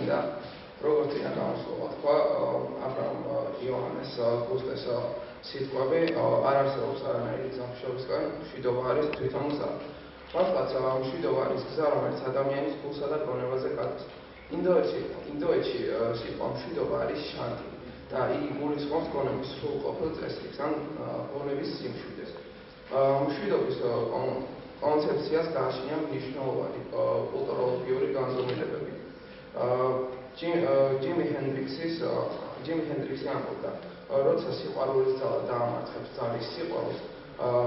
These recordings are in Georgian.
მოხსნიდა, როგორც წინა გამოსვლა თქვა, აბრაამ იოანეს ბუსტეს სიტყვები არ არსებობს არანაირი გზამშობისგან, მშვიდობა არის თვითონ გზა. მართლაც მშვიდობა არის გზა, რომელიც ადამიანის გულსა და გონებაზე გადის. ინდოეთში სიტყვა მშვიდობა არის შანტი და იგი გულისხმობს გონების სრულყოფილ წესრიგს ან გონების სიმშვიდეს. მშვიდობის კონცეფციას გააჩნია მნიშვნელოვანი კულტუროლოგიური განზომილებები. ჯიმი ჰენდრიქსი ამბობდა, როცა სიყვარულის ძალა დაამარცხებს ძალის სიყვარულს,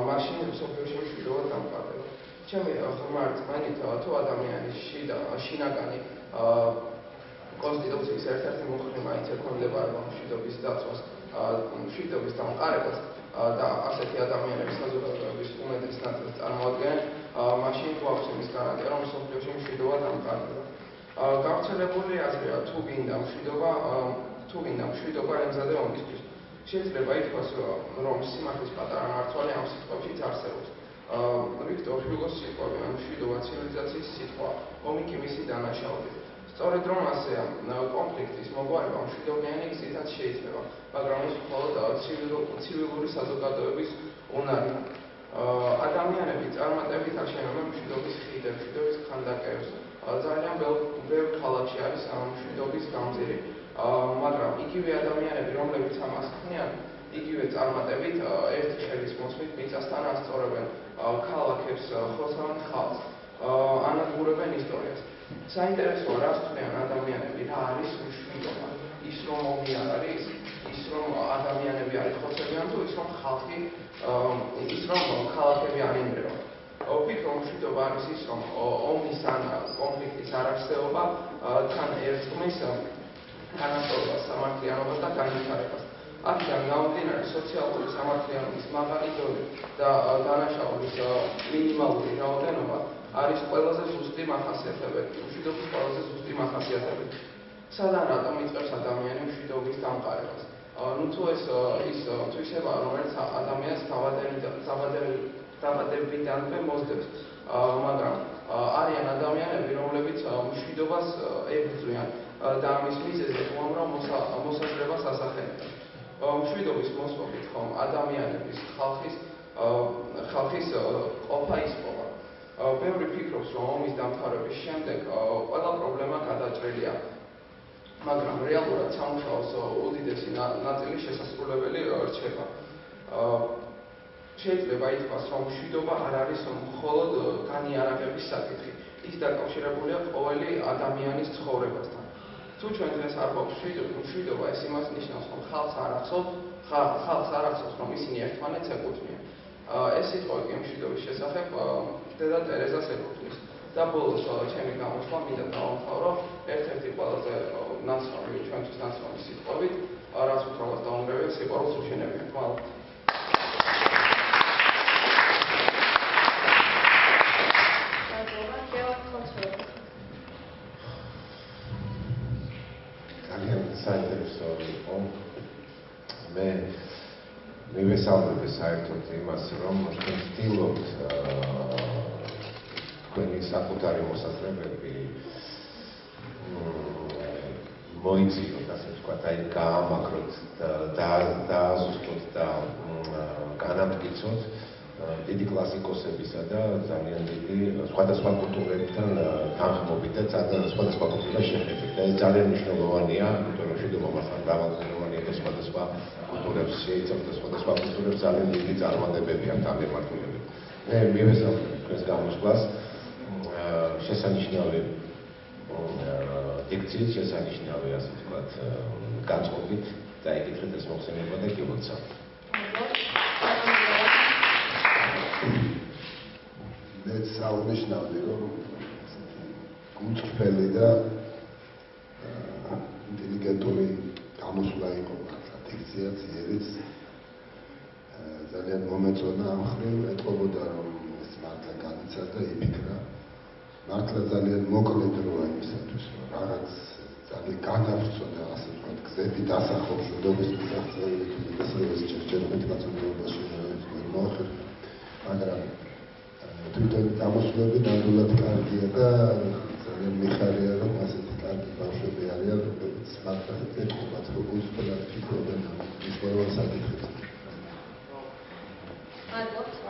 მაშინ მსოფლიოში მშვიდობა დამყარდება. ჩემი ღრმა რწმენით, თუ ადამიანის შინაგანი კონსტიტუციის ერთ-ერთი მუხლი მაინც ექვემდებარება მშვიდობის დაცვას, მშვიდობის დამყარებას და ასეთი ადამიანების საზოგადოების უმეტეს ნაწილს წარმოადგენენ, მაშინ გვაქვს იმის გარანტია, რომ მსოფლიოში მშვიდობა დამყარდება. გავრცელებული აზრია, თუ გინდა მშვიდობა ემზადე ომისთვის. შეიძლება ითქვას, რომ სიმართლის პატარა მართვალი ამ სიტყვებშიც არსებობს. ვიქტორ ჰიუგოს სიტყვები, მშვიდობა ცივილიზაციის სიტყვა, ომი კი მისი დანაშაული. სწორედ რომ ასეა, კონფლიქტის მოგვარება მშვიდობიანი გზითაც შეიძლება, მაგრამ ეს მხოლოდ ცივილური საზოგადოების უნარია. ადამიანები წარმატებით აშენებენ მშვიდობის ხიდებს, მშვიდობის ქანდაკებს. ძალიან ბევრ ქალაქში არის მშვიდობის გამზირი, მაგრამ იგივე ადამიანები, რომლებიც ამას ქმნიან, იგივე წარმატებით ერთი ხელის მოსმით მიწასთან ასწორებენ ქალაქებს, ხოსავენ ხალხს, ანადგურებენ ისტორიას. საინტერესოა, რას ქმნიან ადამიანები, რა არის მშვიდობა, ის რომ ომი არ არის, ის რომ ადამიანები არ იხოცებიან თუ ის რომ ქალაქები არ იმრევა. ვფიქრობ, მშვიდობა არის ის, რომ ომის ან კონფლიქტის არარსეობა თან ერწყმის თანასწორობას, სამართლიანობას და განვითარებას. აქედან გამომდინარე, სოციალური სამართლიანობის მაღალი დონე და დანაშაულის მინიმალური რაოდენობა არის ყველაზე ზუსტი მახასიათებელი, მშვიდობის ყველაზე ზუსტი მახასიათებელი. სადან რატომ იწყებს ადამიანი მშვიდობის დამყარებას? თუ ეს ის თვისება, რომელიც ადამიანს დაბადებიდანვე მოსდევს, მაგრამ არიან ადამიანები, რომლებიც მშვიდობას ებრძვიან და ამის მიზეზი უამრავ მოსაზრებას ასახებენ. მშვიდობის მოსპობით ხომ ადამიანების ხალხის ყოფა ისპოვა. ბევრი ფიქრობს, რომ ომის დამთავრების შემდეგ ყველა პრობლემა გადაჭრილია, მაგრამ რეალურად სამუშაოს უდიდესი ნაწილი შესასრულებელი რჩება. შეიძლება ითქვას, რომ მშვიდობა არ არის მხოლოდ განიარაღების საკითხი, ის დაკავშირებულია ყოველი ადამიანის ცხოვრებასთან. თუ ჩვენ დღეს არ გვაქვს მშვიდობა, ეს იმას ნიშნავს, რომ ხალხს არ ახსოვს, რომ ისინი ერთმანეთს ეკუთვნიან. ეს სიტყვები მშვიდობის შესახებ დედა ტერეზას ეკუთვნის. და ბოლოს ჩემი გამოსვლა მინდა დავამთავრო ერთ-ერთი ყველაზე ნაცნობი ჩვენთვის ნაცნობი სიტყვებით, რაც უბრალოდ დაუნგრევია სიყვარულს უშენებია. მადლობთ. საინტერესო იყო. მე მივესალმები საერთოდ იმას, რომ თქვენ ვცდილობთ თქვენი საკუთარი მოსაზრებები მოიძიოთ, ასე ვთქვათ, აი გაამაგროთ, დააზუსტოთ და განამტკიცოთ დიდი კლასიკოსებისა და ძალიან დიდი სხვადასხვა კულტურებთან თანხმობით და სხვადასხვა კულტურას შეხებით. და ეს ძალიან მნიშვნელოვანია, იმიტომ რომ მშვიდობა მასთან მრავალფეროვანია და სხვადასხვა კულტურებს შეიძლება და სხვადასხვა კულტურებს ძალიან დიდი წარმატებები აქვს ამ მიმართულებით. მე მივესალმებ თქვენს გამოსვლას შესანიშნავი დიქციით, შესანიშნავი, ასე ვთქვათ, განწყობით და ეკითხეთ ეს მოხსენება და გილოცავთ. მეც აღნიშნავდი, რომ გულწრფელი და ინტელიგენტური გამოსვლა იყო მართლა დიქცია ციერიც ძალიან მომეწონა ამ ხრივ, ეტყობოდა რომ ეს მართლა განიცადა, იფიქრა. მართლა ძალიან მოკლე დროა იმისათვის, რომ რაღაც ძალიან განავრცოდა, ასე ვთქვათ, გზები დასახო მშვიდობის მისაღწევებით, ეს ჯერჯერობით მაწოდებაში მოახერხა. მაგრამ თვითონ გამოსვლები ნამდვილად კარგია და ძალიან მიხარია, რომ ასეთი კარგი ბავშვები მართლა ეთქვათ, რომ უცხოელად ფიქრობენ ის ყველა საკითხებზე. მადლობა.